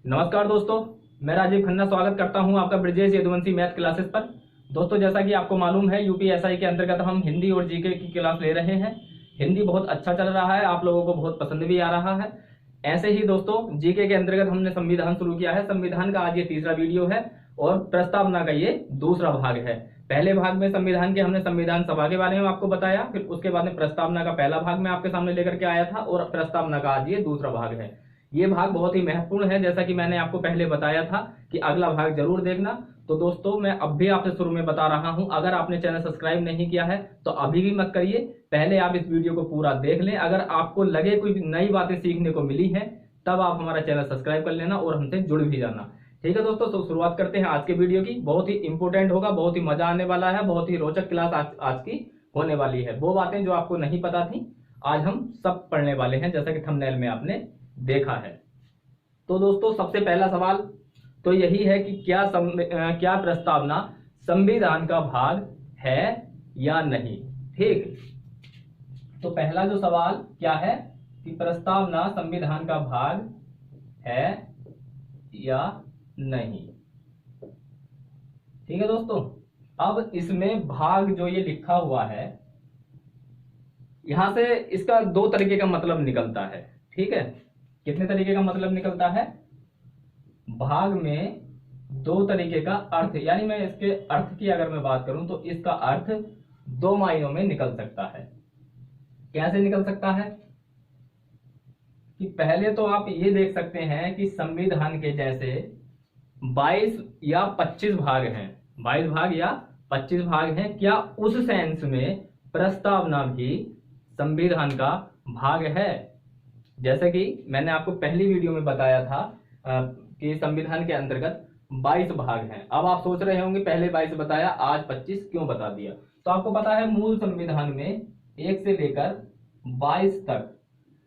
नमस्कार दोस्तों, मैं राजीव खन्ना स्वागत करता हूं आपका ब्रजेश यदुवंशी मैथ क्लासेस पर। दोस्तों, जैसा कि आपको मालूम है, यूपीएसआई के अंतर्गत हम हिंदी और जीके की क्लास ले रहे हैं। हिंदी बहुत अच्छा चल रहा है, आप लोगों को बहुत पसंद भी आ रहा है। ऐसे ही दोस्तों, जीके के अंतर्गत हमने संविधान शुरू किया है। संविधान का आज ये तीसरा वीडियो है और प्रस्तावना का ये दूसरा भाग है। पहले भाग में संविधान के हमने संविधान सभा के बारे में आपको बताया, फिर उसके बाद में प्रस्तावना का पहला भाग मैं आपके सामने लेकर के आया था और प्रस्तावना का आज ये दूसरा भाग है। ये भाग बहुत ही महत्वपूर्ण है, जैसा कि मैंने आपको पहले बताया था कि अगला भाग जरूर देखना। तो दोस्तों, मैं अब भी आपसे शुरू में बता रहा हूं, अगर आपने चैनल सब्सक्राइब नहीं किया है तो अभी भी मत करिए, पहले आप इस वीडियो को पूरा देख लें। अगर आपको लगे कोई नई बातें सीखने को मिली हैं, तब आप हमारा चैनल सब्सक्राइब कर लेना और हमसे जुड़ भी जाना। ठीक है दोस्तों, तो शुरुआत करते हैं आज के वीडियो की। बहुत ही इंपोर्टेंट होगा, बहुत ही मजा आने वाला है, बहुत ही रोचक क्लास आज की होने वाली है। वो बातें जो आपको नहीं पता थी, आज हम सब पढ़ने वाले हैं, जैसा कि थंबनेल में आपने देखा है। तो दोस्तों, सबसे पहला सवाल तो यही है कि क्या प्रस्तावना संविधान का भाग है या नहीं। ठीक, तो पहला जो सवाल क्या है कि प्रस्तावना संविधान का भाग है या नहीं। ठीक है दोस्तों, अब इसमें भाग जो ये लिखा हुआ है, यहां से इसका दो तरीके का मतलब निकलता है। ठीक है, कितने तरीके का मतलब निकलता है? भाग में दो तरीके का अर्थ, यानी मैं इसके अर्थ की अगर मैं बात करूं तो इसका अर्थ दो मायनों में निकल सकता है। कैसे निकल सकता है कि पहले तो आप ये देख सकते हैं कि संविधान के जैसे 22 या 25 भाग हैं, 22 भाग या 25 भाग हैं, क्या उस सेंस में प्रस्तावना भी संविधान का भाग है? जैसे कि मैंने आपको पहली वीडियो में बताया था कि संविधान के अंतर्गत 22 भाग हैं। अब आप सोच रहे होंगे पहले 22 बताया, आज 25 क्यों बता दिया? तो आपको पता है मूल संविधान में 1 से लेकर 22 तक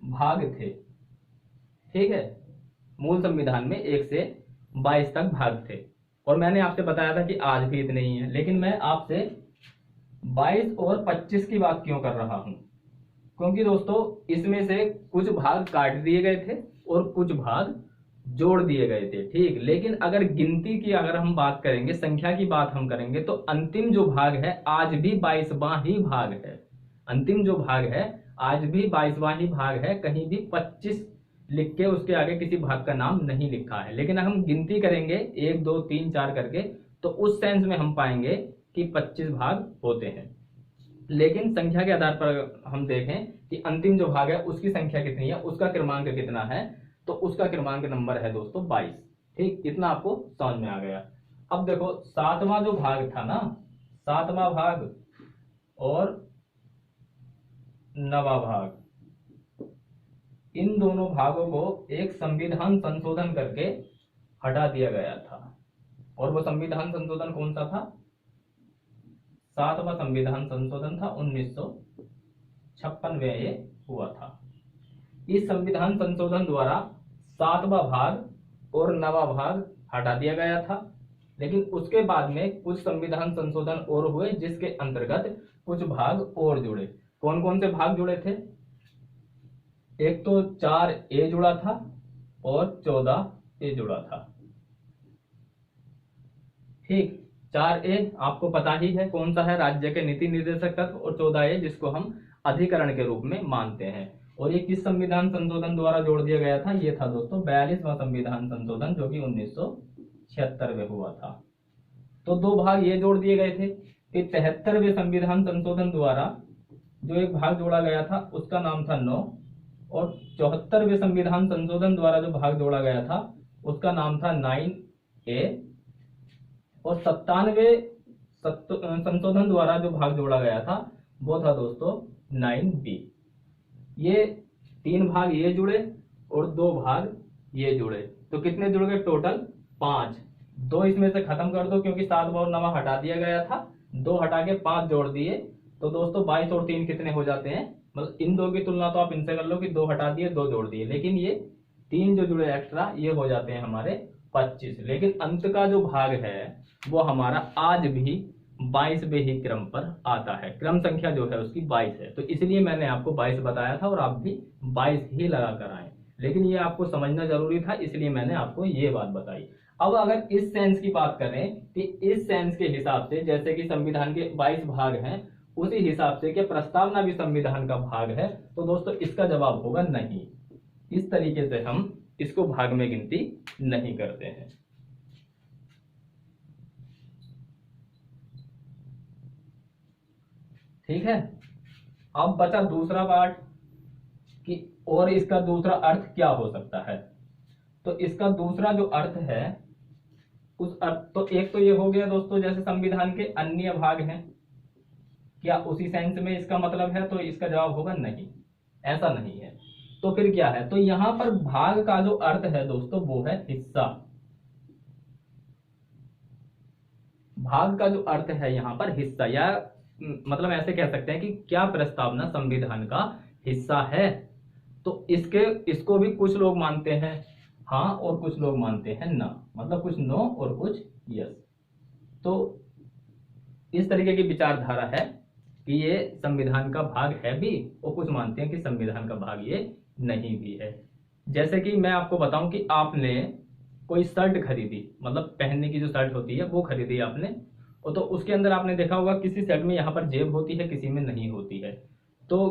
भाग थे। ठीक है, मूल संविधान में 1 से 22 तक भाग थे और मैंने आपसे बताया था कि आज भी इतने ही हैं। लेकिन मैं आपसे 22 और 25 की बात क्यों कर रहा हूं? क्योंकि दोस्तों, इसमें से कुछ भाग काट दिए गए थे और कुछ भाग जोड़ दिए गए थे। ठीक, लेकिन अगर गिनती की अगर हम बात करेंगे, संख्या की बात हम करेंगे, तो अंतिम जो भाग है आज भी 22वां ही भाग है। अंतिम जो भाग है आज भी 22वां ही भाग है, कहीं भी 25 लिख के उसके आगे किसी भाग का नाम नहीं लिखा है। लेकिन हम गिनती करेंगे 1 2 3 4 करके, तो उस सेंस में हम पाएंगे कि 25 भाग होते हैं। लेकिन संख्या के आधार पर हम देखें कि अंतिम जो भाग है उसकी संख्या कितनी है, उसका क्रमांक कितना है, तो उसका क्रमांक नंबर है दोस्तों 22। ठीक, इतना आपको समझ में आ गया। अब देखो, 7वां जो भाग था ना, 7वां भाग और 9वां भाग, इन दोनों भागों को एक संविधान संशोधन करके हटा दिया गया था। और वो संविधान संशोधन कौन सा था? 7वां संविधान संशोधन था, 1956 में ये हुआ था। इस संविधान संशोधन द्वारा 7वां भाग और 9वां भाग हटा दिया गया था। लेकिन उसके बाद में कुछ संविधान संशोधन और हुए, जिसके अंतर्गत कुछ भाग और जुड़े। कौन कौन से भाग जुड़े थे? एक तो 4A जुड़ा था और 14A जुड़ा था। ठीक, 4A आपको पता ही है कौन सा है, राज्य के नीति निर्देशक तत्व, और 14A जिसको हम अधिकरण के रूप में मानते हैं। और ये किस संविधान संशोधन द्वारा जोड़ दिया गया था? ये था दोस्तों 42वां संविधान संशोधन, जो कि 1976 में हुआ था। तो दो भाग ये जोड़ दिए गए थे। फिर 73वें संविधान संशोधन द्वारा जो एक भाग जोड़ा गया था उसका नाम था 9, और 74वें संविधान संशोधन द्वारा जो भाग जोड़ा गया था उसका नाम था 9A, और 97वें संशोधन द्वारा जो भाग जोड़ा गया था वो था दोस्तों 9B। ये 3 भाग ये जुड़े और 2 भाग ये जुड़े, तो कितने जुड़ गए टोटल? 5। 2 इसमें से खत्म कर दो क्योंकि 7वां और 9वां हटा दिया गया था, 2 हटा के 5 जोड़ दिए, तो दोस्तों 22 और 3 कितने हो जाते हैं? मतलब इन दो की तुलना तो आप इनसे कर लो कि 2 हटा दिए 2 जोड़ दिए, लेकिन ये 3 जो जुड़े एक्स्ट्रा ये हो जाते हैं हमारे 25। लेकिन अंत का जो भाग है वो हमारा आज भी 22वें ही क्रम पर आता है। क्रम संख्या जो है उसकी 22 है, तो इसलिए मैंने आपको 22 बताया था और आप भी 22 ही लगा कर आए। लेकिन ये आपको समझना जरूरी था, इसलिए मैंने आपको ये बात बताई। अब अगर इस सेंस की बात करें कि इस सेंस के हिसाब से, जैसे कि संविधान के 22 भाग हैं, उसी हिसाब से कि प्रस्तावना भी संविधान का भाग है, तो दोस्तों इसका जवाब होगा नहीं। इस तरीके से हम इसको भाग में गिनती नहीं करते हैं। ठीक है, अब बचा दूसरा पार्ट कि और इसका दूसरा अर्थ क्या हो सकता है। तो इसका दूसरा जो अर्थ है, उस अर्थ, तो एक तो ये हो गया दोस्तों, जैसे संविधान के अन्य भाग हैं, क्या उसी सेंस में इसका मतलब है, तो इसका जवाब होगा नहीं, ऐसा नहीं है। तो फिर क्या है, तो यहां पर भाग का जो अर्थ है दोस्तों वो है हिस्सा। भाग का जो अर्थ है यहां पर हिस्सा, या मतलब ऐसे कह सकते हैं कि क्या प्रस्तावना संविधान का हिस्सा है। तो इसको भी कुछ लोग मानते हैं हाँ और कुछ लोग मानते हैं ना, मतलब कुछ नो और कुछ यस। तो इस तरीके की विचारधारा है कि ये संविधान का भाग है भी, और कुछ मानते हैं कि संविधान का भाग ये नहीं भी है। जैसे कि मैं आपको बताऊं कि आपने कोई शर्ट खरीदी, मतलब पहनने की जो शर्ट होती है वो खरीदी आपने, और तो उसके अंदर आपने देखा होगा किसी शर्ट में यहाँ पर जेब होती है, किसी में नहीं होती है। तो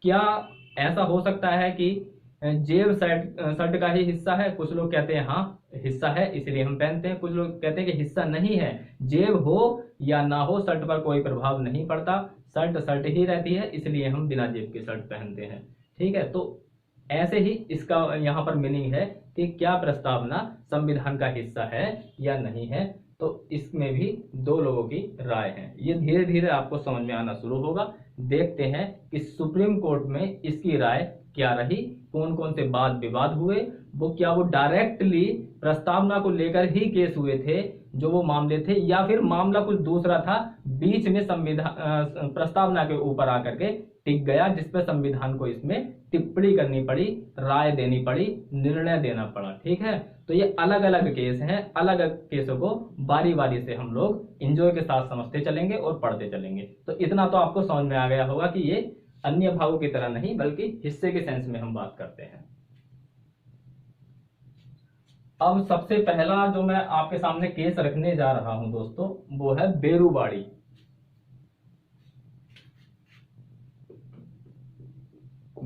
क्या ऐसा हो सकता है कि जेब शर्ट का ही हिस्सा है? कुछ लोग कहते हैं हाँ हिस्सा है इसलिए हम पहनते हैं, कुछ लोग कहते हैं कि हिस्सा नहीं है, जेब हो या ना हो शर्ट पर कोई प्रभाव नहीं पड़ता, शर्ट शर्ट ही रहती है इसलिए हम बिना जेब के शर्ट पहनते हैं। ठीक है, तो ऐसे ही इसका यहाँ पर मीनिंग है कि क्या प्रस्तावना संविधान का हिस्सा है या नहीं है। तो इसमें भी दो लोगों की राय है, ये धीरे धीरे आपको समझ में आना शुरू होगा। देखते हैं कि सुप्रीम कोर्ट में इसकी राय क्या रही, कौन कौन से वाद विवाद हुए, क्या वो डायरेक्टली प्रस्तावना को लेकर ही केस हुए थे जो वो मामले थे, या फिर मामला कुछ दूसरा था, बीच में संविधान प्रस्तावना के ऊपर आकर के टिक गया, जिसपे संविधान को इसमें टिप्पणी करनी पड़ी, राय देनी पड़ी, निर्णय देना पड़ा। ठीक है, तो ये अलग अलग केस हैं, अलग अलग केसों को बारी बारी से हम लोग एंजॉय के साथ समझते चलेंगे और पढ़ते चलेंगे। तो इतना तो आपको समझ में आ गया होगा कि ये अन्य भागों की तरह नहीं बल्कि हिस्से के सेंस में हम बात करते हैं। अब सबसे पहला जो मैं आपके सामने केस रखने जा रहा हूं दोस्तों, वो है बेरूबाड़ी।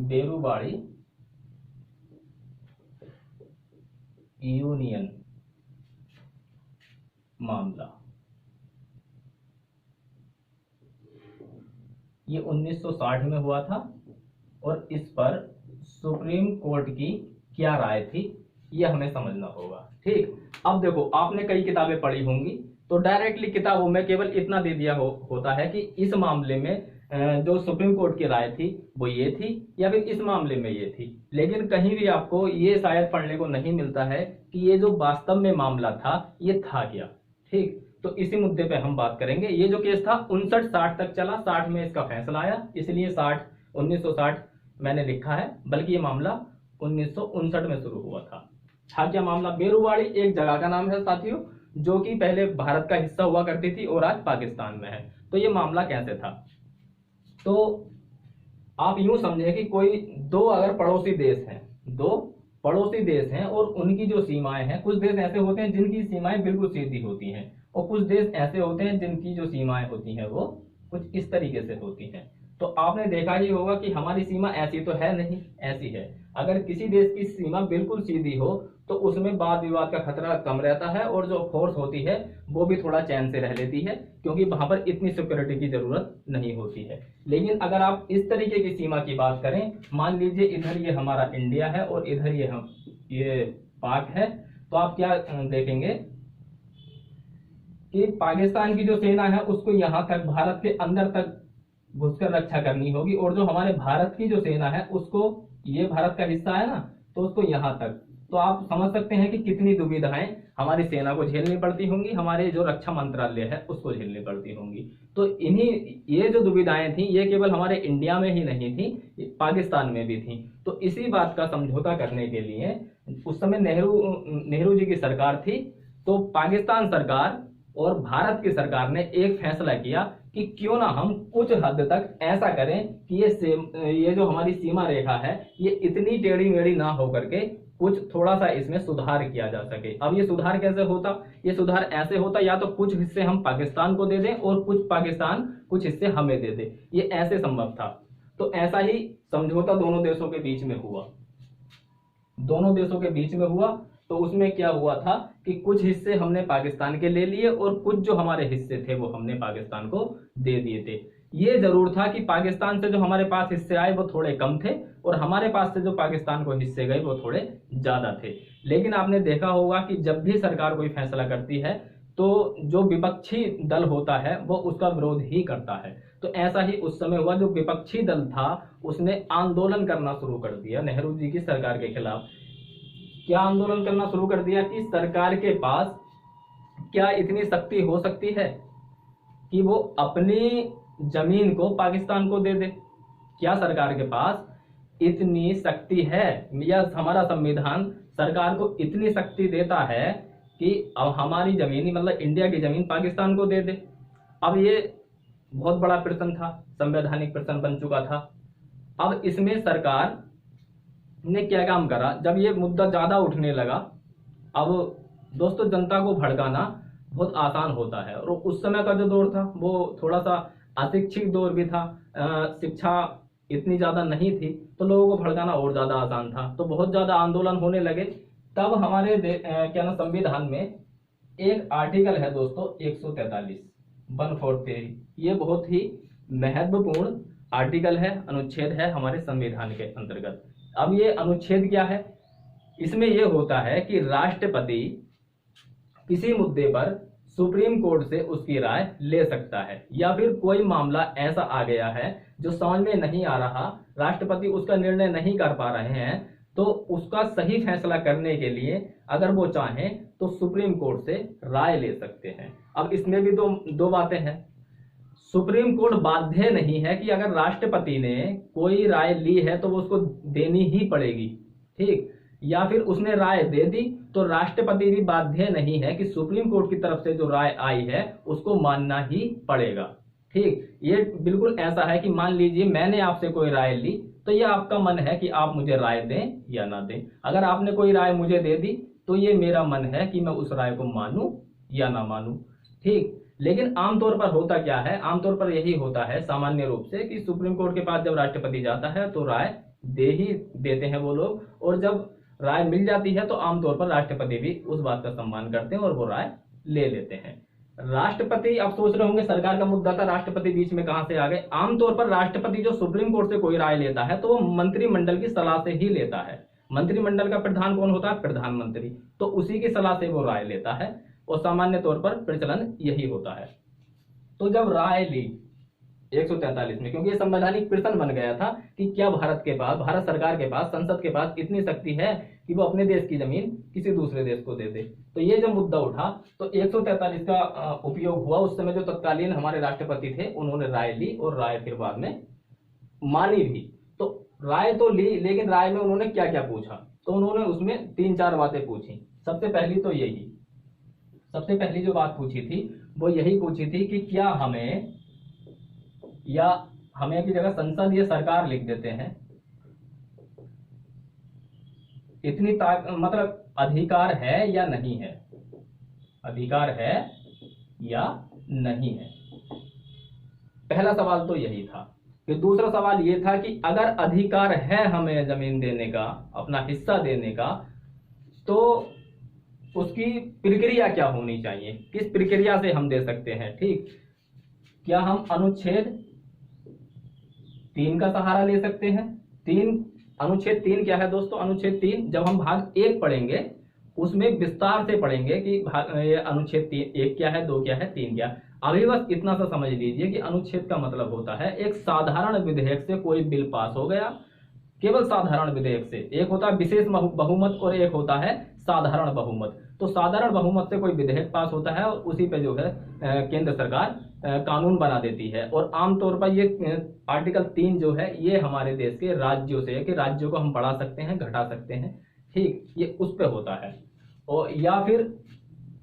बेरूबाड़ी यूनियन मामला, ये 1960 में हुआ था, और इस पर सुप्रीम कोर्ट की क्या राय थी ये हमें समझना होगा। ठीक, अब देखो आपने कई किताबें पढ़ी होंगी, तो डायरेक्टली किताबों में केवल इतना दे दिया होता है कि इस मामले में जो सुप्रीम कोर्ट की राय थी वो ये थी, या फिर इस मामले में ये थी, लेकिन कहीं भी आपको ये शायद पढ़ने को नहीं मिलता है कि ये जो वास्तव में मामला था ये था क्या। ठीक, तो इसी मुद्दे पे हम बात करेंगे। ये जो केस था 59-60 तक चला, 60 में इसका फैसला आया, इसलिए 1960 मैंने लिखा है, बल्कि ये मामला 1959 में शुरू हुआ था। क्या मामला? बेरूबाड़ी एक जगह का नाम है साथियों, जो कि पहले भारत का हिस्सा हुआ करती थी और आज पाकिस्तान में है। तो ये मामला कैसे था, तो आप यूं समझे कि कोई दो अगर पड़ोसी देश हैं, दो पड़ोसी देश हैं और उनकी जो सीमाएं हैं, कुछ देश ऐसे होते हैं जिनकी सीमाएं बिल्कुल सीधी होती हैं, और कुछ देश ऐसे होते हैं जिनकी जो सीमाएं होती हैं वो कुछ इस तरीके से होती हैं। तो आपने देखा ही होगा कि हमारी सीमा ऐसी तो है नहीं, ऐसी है। अगर किसी देश की सीमा बिल्कुल सीधी हो तो उसमें वाद विवाद का खतरा कम रहता है, और जो फोर्स होती है वो भी थोड़ा चैन से रह लेती है, क्योंकि वहां पर इतनी सिक्योरिटी की जरूरत नहीं होती है। लेकिन अगर आप इस तरीके की सीमा की बात करें, मान लीजिए इधर ये हमारा इंडिया है और इधर ये पाक है, तो आप क्या देखेंगे कि पाकिस्तान की जो सेना है उसको यहाँ तक भारत के अंदर तक घुसकर रक्षा करनी होगी, और जो हमारे भारत की जो सेना है उसको, ये भारत का हिस्सा है ना, तो उसको यहाँ तक। तो आप समझ सकते हैं कि कितनी दुविधाएं हमारी सेना को झेलनी पड़ती होंगी, हमारे जो रक्षा मंत्रालय है उसको झेलनी पड़ती होंगी। तो ये जो दुविधाएं थी ये केवल हमारे इंडिया में ही नहीं थी, पाकिस्तान में भी थी। तो इसी बात का समझौता करने के लिए उस समय नेहरू जी की सरकार थी, तो पाकिस्तान सरकार और भारत की सरकार ने एक फैसला किया कि क्यों ना हम कुछ हद तक ऐसा करें कि ये जो हमारी सीमा रेखा है ये इतनी टेढ़ी मेढ़ी ना हो करके कुछ थोड़ा सा इसमें सुधार किया जा सके। अब ये सुधार कैसे होता? ये सुधार ऐसे होता, या तो कुछ हिस्से हम पाकिस्तान को दे दें और कुछ पाकिस्तान कुछ हिस्से हमें दे दे, ये ऐसे संभव था। तो ऐसा ही समझौता दोनों देशों के बीच में हुआ, दोनों देशों के बीच में हुआ। तो उसमें क्या हुआ था कि कुछ हिस्से हमने पाकिस्तान के ले लिए और कुछ जो हमारे हिस्से थे वो हमने पाकिस्तान को दे दिए थे। ये जरूर था कि पाकिस्तान से जो हमारे पास हिस्से आए वो थोड़े कम थे और हमारे पास से जो पाकिस्तान को हिस्से गए वो थोड़े ज्यादा थे। लेकिन आपने देखा होगा कि जब भी सरकार कोई फैसला करती है तो जो विपक्षी दल होता है वो उसका विरोध ही करता है। तो ऐसा ही उस समय हुआ, जो विपक्षी दल था उसने आंदोलन करना शुरू कर दिया नेहरू जी की सरकार के खिलाफ। क्या आंदोलन करना शुरू कर दिया कि सरकार के पास क्या इतनी शक्ति हो सकती है कि वो अपनी जमीन को पाकिस्तान को दे दे? क्या सरकार के पास इतनी शक्ति है, या हमारा संविधान सरकार को इतनी शक्ति देता है कि अब हमारी जमीन मतलब इंडिया की जमीन पाकिस्तान को दे दे? अब ये बहुत बड़ा प्रश्न था, संवैधानिक प्रश्न बन चुका था। अब इसमें सरकार ने क्या काम करा, जब ये मुद्दा ज्यादा उठने लगा, अब दोस्तों जनता को भड़काना बहुत आसान होता है। और उस समय का जो दौर था वो थोड़ा सा अशिक्षित दौर भी था, शिक्षा इतनी ज्यादा नहीं थी, तो लोगों को भड़काना और ज्यादा आसान था। तो बहुत ज्यादा आंदोलन होने लगे। तब हमारे क्या ना संविधान में एक आर्टिकल है दोस्तों 143 143, ये बहुत ही महत्वपूर्ण आर्टिकल है, अनुच्छेद है हमारे संविधान के अंतर्गत। अब ये अनुच्छेद क्या है? इसमें यह होता है कि राष्ट्रपति किसी मुद्दे पर सुप्रीम कोर्ट से उसकी राय ले सकता है, या फिर कोई मामला ऐसा आ गया है जो समझ में नहीं आ रहा, राष्ट्रपति उसका निर्णय नहीं कर पा रहे हैं, तो उसका सही फैसला करने के लिए अगर वो चाहें तो सुप्रीम कोर्ट से राय ले सकते हैं। अब इसमें भी दो बातें हैं। सुप्रीम कोर्ट बाध्य नहीं है कि अगर राष्ट्रपति ने कोई राय ली है तो वो उसको देनी ही पड़ेगी, ठीक, या फिर उसने राय दे दी तो राष्ट्रपति भी बाध्य नहीं है कि सुप्रीम कोर्ट की तरफ से जो राय आई है उसको मानना ही पड़ेगा, ठीक। ये बिल्कुल ऐसा है कि मान लीजिए मैंने आपसे कोई राय ली, तो ये आपका मन है कि आप मुझे राय दें या ना दें। अगर आपने कोई राय मुझे दे दी तो ये मेरा मन है कि मैं उस राय को मानूं या ना मानूं, ठीक। लेकिन आमतौर पर होता क्या है, आमतौर पर यही होता है सामान्य रूप से कि सुप्रीम कोर्ट के पास जब राष्ट्रपति जाता है तो राय दे ही देते हैं वो लोग, और जब राय मिल जाती है तो आमतौर पर राष्ट्रपति भी उस बात का सम्मान करते हैं और वो राय ले लेते हैं। राष्ट्रपति, आप सोच रहे होंगे सरकार का मुद्दा था, राष्ट्रपति बीच में कहां से आ गए। आमतौर पर राष्ट्रपति जो सुप्रीम कोर्ट से कोई राय लेता है तो वो मंत्रिमंडल की सलाह से ही लेता है। मंत्रिमंडल का प्रधान कौन होता है? प्रधानमंत्री। तो उसी की सलाह से वो राय लेता है और सामान्य तौर पर प्रचलन यही होता है। तो जब राय ली 143 में, क्योंकि ये संवैधानिक प्रश्न बन गया था कि क्या भारत सरकार के पास, संसद के पास इतनी शक्ति है कि वो अपने देश की जमीन किसी दूसरे देश को दे दे। तो ये जब मुद्दा उठा तो 143 का उपयोग हुआ। उस समय जो तत्कालीन हमारे राष्ट्रपति थे उन्होंने राय ली और राय फिर बाद में मानी भी। तो राय तो ली, लेकिन राय में उन्होंने क्या क्या पूछा, तो उन्होंने उसमें 3-4 बातें पूछी। सबसे पहली जो बात पूछी थी वो यही पूछी थी कि क्या हमें की जगह संसद या सरकार लिख देते हैं, इतनी मतलब अधिकार है या नहीं है, अधिकार है या नहीं है। पहला सवाल तो यही था। फिर दूसरा सवाल यह था कि अगर अधिकार है हमें जमीन देने का, अपना हिस्सा देने का, तो उसकी प्रक्रिया क्या होनी चाहिए, किस प्रक्रिया से हम दे सकते हैं, ठीक। क्या हम अनुच्छेद 3 का सहारा ले सकते हैं? अनुच्छेद 3 क्या है दोस्तों? अनुच्छेद 3 जब हम भाग 1 पढ़ेंगे उसमें विस्तार से पढ़ेंगे कि ये अनुच्छेद 1 क्या है, 2 क्या है, 3 क्या है। अभी बस इतना सा समझ लीजिए कि अनुच्छेद का मतलब होता है एक साधारण विधेयक से कोई बिल पास हो गया, केवल साधारण विधेयक से। एक होता है विशेष बहुमत और एक होता है साधारण बहुमत। तो साधारण बहुमत से कोई विधेयक पास होता है और उसी पे जो है केंद्र सरकार कानून बना देती है। और आमतौर पर ये आर्टिकल 3 जो है ये हमारे देश के राज्यों से है कि राज्यों को हम बढ़ा सकते हैं, घटा सकते हैं, ठीक, ये उस पे होता है। और या फिर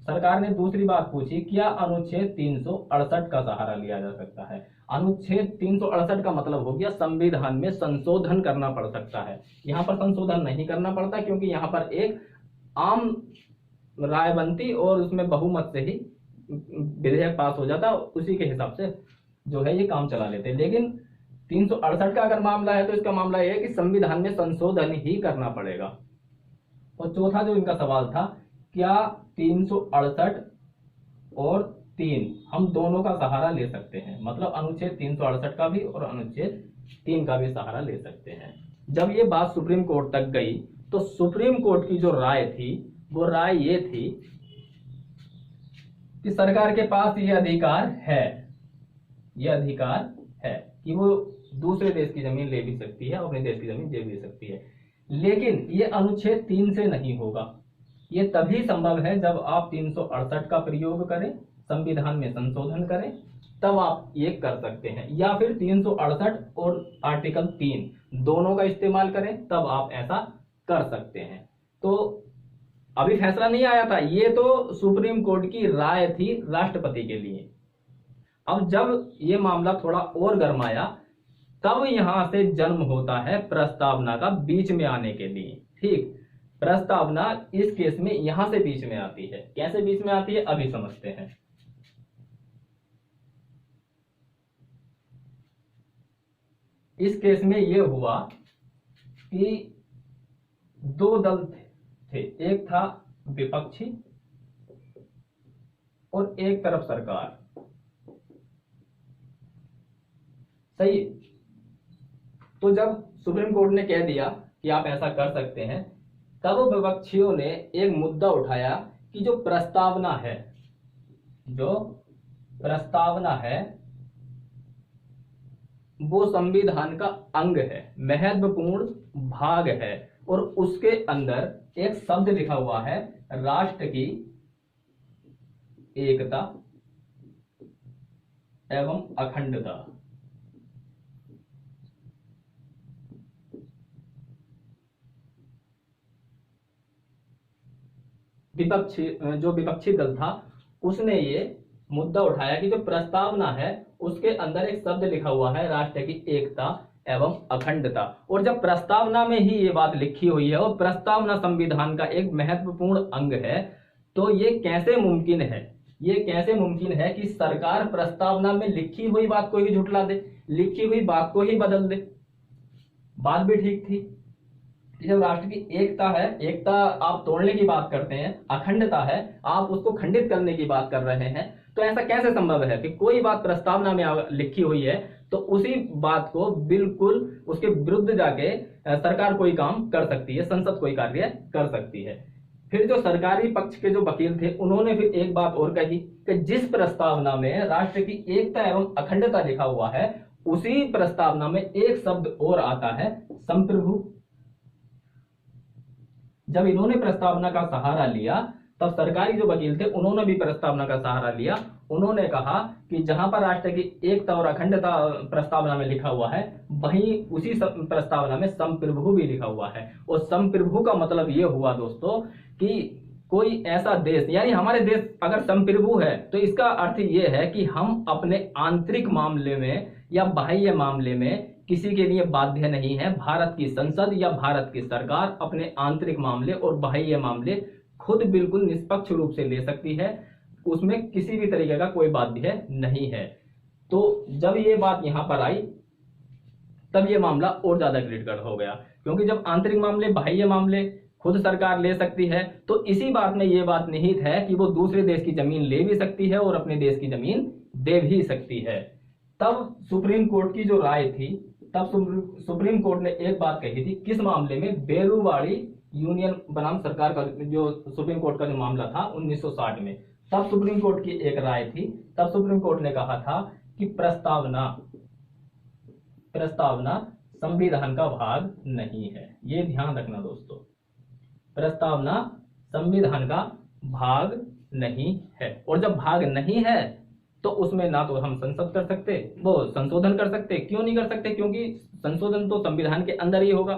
सरकार ने दूसरी बात पूछी, क्या अनुच्छेद 368 का सहारा लिया जा सकता है। अनुच्छेद 368 का मतलब हो गया संविधान में संशोधन करना पड़ सकता है। यहाँ पर संशोधन नहीं करना पड़ता, क्योंकि यहाँ पर एक आम राय बनती और उसमें बहुमत से ही विधेयक पास हो जाता, उसी के हिसाब से जो है ये काम चला लेते। लेकिन 368 का अगर मामला है तो इसका मामला यह है कि संविधान में संशोधन ही करना पड़ेगा। और चौथा जो इनका सवाल था, क्या 368 और 3 हम दोनों का सहारा ले सकते हैं, मतलब अनुच्छेद 368 का भी और अनुच्छेद 3 का भी सहारा ले सकते हैं। जब ये बात सुप्रीम कोर्ट तक गई तो सुप्रीम कोर्ट की जो राय थी वो राय ये थी कि सरकार के पास ये अधिकार है, ये अधिकार है कि वो दूसरे देश की जमीन ले भी सकती है और अपने देश की जमीन दे भी सकती है। लेकिन ये अनुच्छेद 3 से नहीं होगा। ये तभी संभव है जब आप 368 का प्रयोग करें, संविधान में संशोधन करें, तब आप ये कर सकते हैं, या फिर 368 और आर्टिकल 3 दोनों का इस्तेमाल करें, तब आप ऐसा कर सकते हैं। तो अभी फैसला नहीं आया था, ये तो सुप्रीम कोर्ट की राय थी राष्ट्रपति के लिए। अब जब ये मामला थोड़ा और गरमाया, तब यहां से जन्म होता है प्रस्तावना का बीच में आने के लिए। ठीक, प्रस्तावना इस केस में यहां से बीच में आती है। कैसे बीच में आती है अभी समझते हैं। इस केस में यह हुआ कि दो दल थे, एक था विपक्षी और एक तरफ सरकार। सही। तो जब सुप्रीम कोर्ट ने कह दिया कि आप ऐसा कर सकते हैं, तब विपक्षियों ने एक मुद्दा उठाया कि जो प्रस्तावना है, जो प्रस्तावना है वो संविधान का अंग है, महत्वपूर्ण भाग है, और उसके अंदर एक शब्द लिखा हुआ है, राष्ट्र की एकता एवं अखंडता। जो विपक्षी दल था उसने ये मुद्दा उठाया कि जो प्रस्तावना है उसके अंदर एक शब्द लिखा हुआ है, राष्ट्र की एकता एवं अखंडता। और जब प्रस्तावना में ही ये बात लिखी हुई है और प्रस्तावना संविधान का एक महत्वपूर्ण अंग है, तो ये कैसे मुमकिन है, ये कैसे मुमकिन है कि सरकार प्रस्तावना में लिखी हुई बात को ही झुठला दे, लिखी हुई बात को ही बदल दे। बात भी ठीक थी। जब राष्ट्र की एकता है, एकता आप तोड़ने की बात करते हैं, अखंडता है आप उसको खंडित करने की बात कर रहे हैं, तो ऐसा कैसे संभव है कि कोई बात प्रस्तावना में लिखी हुई है तो उसी बात को बिल्कुल उसके विरुद्ध जाके सरकार कोई काम कर सकती है, संसद कोई कार्य कर सकती है। फिर जो सरकारी पक्ष के जो वकील थे उन्होंने फिर एक बात और कही कि जिस प्रस्तावना में राष्ट्र की एकता एवं अखंडता लिखा हुआ है, उसी प्रस्तावना में एक शब्द और आता है, संप्रभु। जब इन्होंने प्रस्तावना का सहारा लिया, तब सरकारी जो वकील थे उन्होंने भी प्रस्तावना का सहारा लिया। उन्होंने कहा कि जहां पर राष्ट्र की एकता और अखंडता प्रस्तावना में लिखा हुआ है, वहीं उसी प्रस्तावना में संप्रभु भी लिखा हुआ है। और संप्रभु का मतलब ये हुआ दोस्तों कि कोई ऐसा देश, यानी हमारे देश अगर संप्रभु है तो इसका अर्थ ये है कि हम अपने आंतरिक मामले में या बाह्य मामले में किसी के लिए बाध्य नहीं है। भारत की संसद या भारत की सरकार अपने आंतरिक मामले और बाह्य मामले खुद बिल्कुल निष्पक्ष रूप से ले सकती है, उसमें किसी भी तरीके का कोई बाध्य नहीं है। तो जब ये बात यहां पर आई, तब ये मामला और ज्यादा क्रिटिकल हो गया, क्योंकि जब आंतरिक मामले बाह्य मामले खुद सरकार ले सकती है, तो इसी बात में ये बात निहित है कि वो दूसरे देश की जमीन ले भी सकती है और अपने देश की जमीन दे भी सकती है। तब सुप्रीम कोर्ट की जो राय थी, तब सुप्रीम कोर्ट ने एक बात कही थी, किस मामले में, बेरूवाड़ी यूनियन बनाम सरकार का जो सुप्रीम कोर्ट का जो मामला था 1960 में, तब सुप्रीम कोर्ट की एक राय थी। तब सुप्रीम कोर्ट ने कहा था कि प्रस्तावना संविधान का भाग नहीं है। ये ध्यान रखना दोस्तों, प्रस्तावना संविधान का भाग नहीं है। और जब भाग नहीं है तो उसमें ना तो हम संसद कर सकते, वो संशोधन कर सकते। क्यों नहीं कर सकते? क्योंकि संशोधन तो संविधान के अंदर ही होगा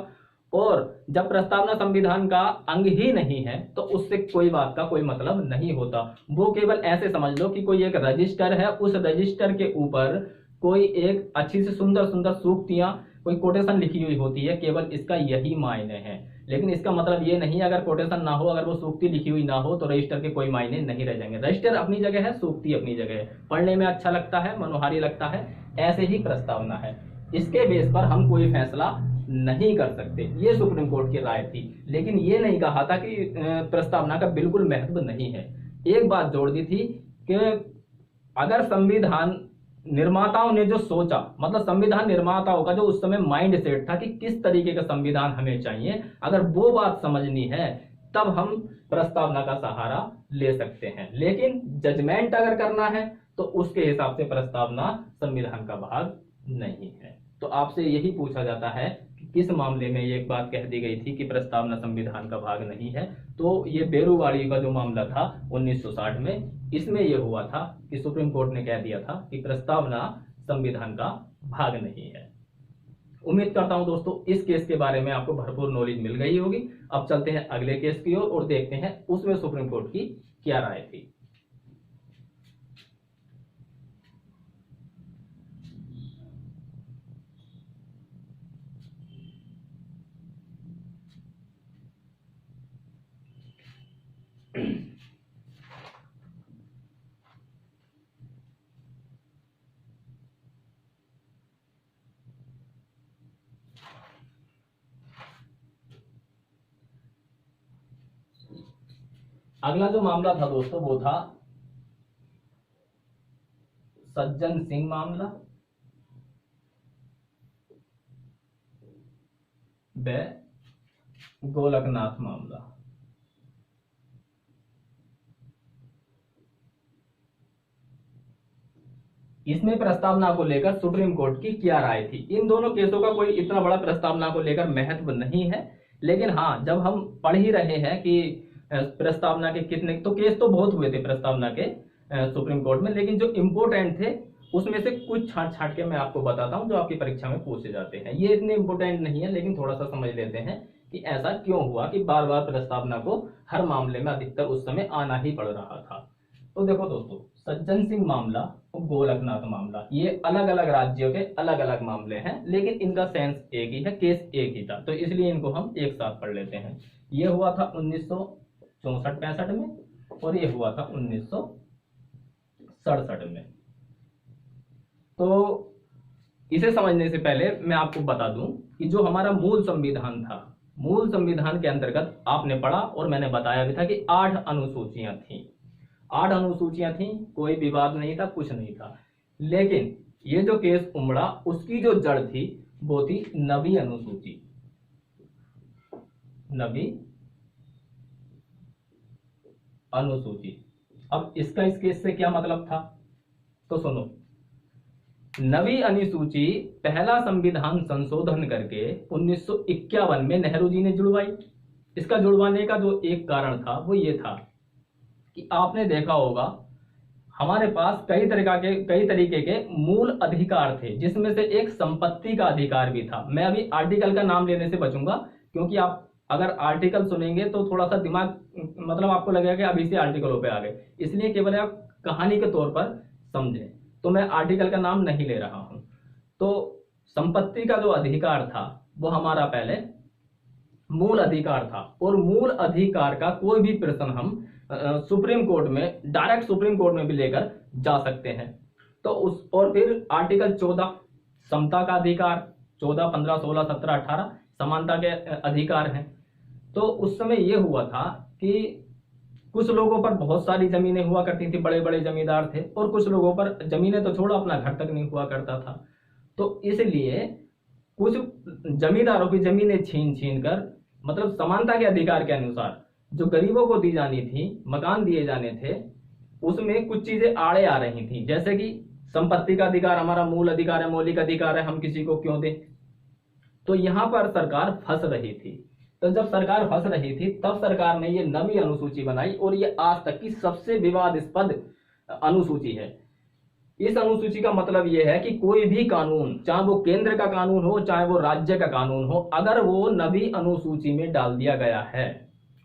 और जब प्रस्तावना संविधान का अंग ही नहीं है तो उससे कोई बात का कोई मतलब नहीं होता। वो केवल ऐसे समझ लो कि कोई एक रजिस्टर है, उस रजिस्टर के ऊपर कोई एक अच्छी से सुंदर सुंदर सूक्तियां, कोई कोटेशन लिखी हुई होती है, केवल इसका यही मायने है। लेकिन इसका मतलब ये नहीं अगर कोटेशन ना हो, अगर वो सूक्ति लिखी हुई ना हो तो रजिस्टर के कोई मायने नहीं रह जाएंगे। रजिस्टर अपनी जगह है, सूक्ति अपनी जगह है, पढ़ने में अच्छा लगता है, मनोहारी लगता है, ऐसे ही प्रस्तावना है। इसके बेस पर हम कोई फैसला नहीं कर सकते, ये सुप्रीम कोर्ट की राय थी। लेकिन ये नहीं कहा था कि प्रस्तावना का बिल्कुल महत्व नहीं है। एक बात जोड़ दी थी कि अगर संविधान निर्माताओं ने जो सोचा, मतलब संविधान निर्माताओं का जो उस समय माइंड सेट था कि किस तरीके का संविधान हमें चाहिए, अगर वो बात समझनी है तब हम प्रस्तावना का सहारा ले सकते हैं। लेकिन जजमेंट अगर करना है तो उसके हिसाब से प्रस्तावना संविधान का भाग नहीं है। तो आपसे यही पूछा जाता है कि किस मामले में ये एक बात कह दी गई थी कि प्रस्तावना संविधान का भाग नहीं है। तो ये बेरुवाड़ी का जो मामला था 1960 में, इसमें यह हुआ था कि सुप्रीम कोर्ट ने कह दिया था कि प्रस्तावना संविधान का भाग नहीं है। उम्मीद करता हूं दोस्तों इस केस के बारे में आपको भरपूर नॉलेज मिल गई होगी। अब चलते हैं अगले केस की ओर और देखते हैं उसमें सुप्रीम कोर्ट की क्या राय थी। अगला जो मामला था दोस्तों वो था सज्जन सिंह मामला व गोलकनाथ मामला। इसमें प्रस्तावना को लेकर सुप्रीम कोर्ट की क्या राय थी। इन दोनों केसों का कोई इतना बड़ा प्रस्तावना को लेकर महत्व नहीं है, लेकिन हाँ जब हम पढ़ ही रहे हैं कि प्रस्तावना के कितने, तो केस तो बहुत हुए थे प्रस्तावना के सुप्रीम कोर्ट में, लेकिन जो इंपोर्टेंट थे उसमें से कुछ छांट छांट के मैं आपको बताता हूं जो आपकी परीक्षा में पूछे जाते हैं। ये इतने इंपोर्टेंट नहीं है, लेकिन थोड़ा सा समझ लेते हैं कि ऐसा क्यों हुआ कि बार बार प्रस्तावना को हर मामले में अधिकतर उस समय आना ही पड़ रहा था। तो देखो दोस्तों, सज्जन सिंह मामला और गोलकनाथ मामला ये अलग अलग राज्यों के अलग अलग मामले हैं, लेकिन इनका सेंस एक ही है, केस एक ही था, तो इसलिए इनको हम एक साथ पढ़ लेते हैं। ये हुआ था 1964-65 में और ये हुआ था 1967 में। तो इसे समझने से पहले मैं आपको बता दूं कि जो हमारा मूल संविधान था, मूल संविधान के अंतर्गत आपने पढ़ा और मैंने बताया भी था कि 8 अनुसूचियां थी। 8 अनुसूचियां थी, कोई विवाद नहीं था, कुछ नहीं था। लेकिन ये जो केस उमड़ा उसकी जो जड़ थी वो थी 9वीं अनुसूची। 9वीं अनुसूची। अब इसका इस केस से क्या मतलब था, तो सुनो। 9वीं अनुसूची पहला संविधान संशोधन करके 1951 में नेहरू जी ने जुड़वाई। इसका जुड़वाने का जो एक कारण था वो ये था कि आपने देखा होगा हमारे पास कई तरीके के मूल अधिकार थे, जिसमें से एक संपत्ति का अधिकार भी था। मैं अभी आर्टिकल का नाम लेने से बचूंगा, क्योंकि आप अगर आर्टिकल सुनेंगे तो थोड़ा सा दिमाग, मतलब आपको लगेगा कि अभी से आर्टिकलों पे आ गए, इसलिए केवल आप कहानी के तौर पर समझें, तो मैं आर्टिकल का नाम नहीं ले रहा हूं। तो संपत्ति का जो अधिकार था वो हमारा पहले मूल अधिकार था, और मूल अधिकार का कोई भी प्रश्न हम सुप्रीम कोर्ट में, डायरेक्ट सुप्रीम कोर्ट में भी लेकर जा सकते हैं। तो उस, और फिर आर्टिकल 14 समता का अधिकार, 14, 15, 16, 17, 18 समानता के अधिकार हैं। तो उस समय यह हुआ था कि कुछ लोगों पर बहुत सारी जमीनें हुआ करती थी, बड़े बड़े जमींदार थे, और कुछ लोगों पर जमीनें तो छोड़ो अपना घर तक नहीं हुआ करता था। तो इसलिए कुछ जमींदारों की जमीनें छीन छीन कर, मतलब समानता के अधिकार के अनुसार जो गरीबों को दी जानी थी, मकान दिए जाने थे, उसमें कुछ चीजें आड़े आ रही थी। जैसे कि संपत्ति का अधिकार हमारा मूल अधिकार है, मौलिक अधिकार है, हम किसी को क्यों दें। तो यहां पर सरकार फंस रही थी। तो जब सरकार फंस रही थी तब सरकार ने ये 9वीं अनुसूची बनाई, और ये आज तक की सबसे विवादास्पद अनुसूची है। इस अनुसूची का मतलब यह है कि कोई भी कानून, चाहे वो केंद्र का कानून हो चाहे वो राज्य का कानून हो, अगर वो नवी अनुसूची में डाल दिया गया है,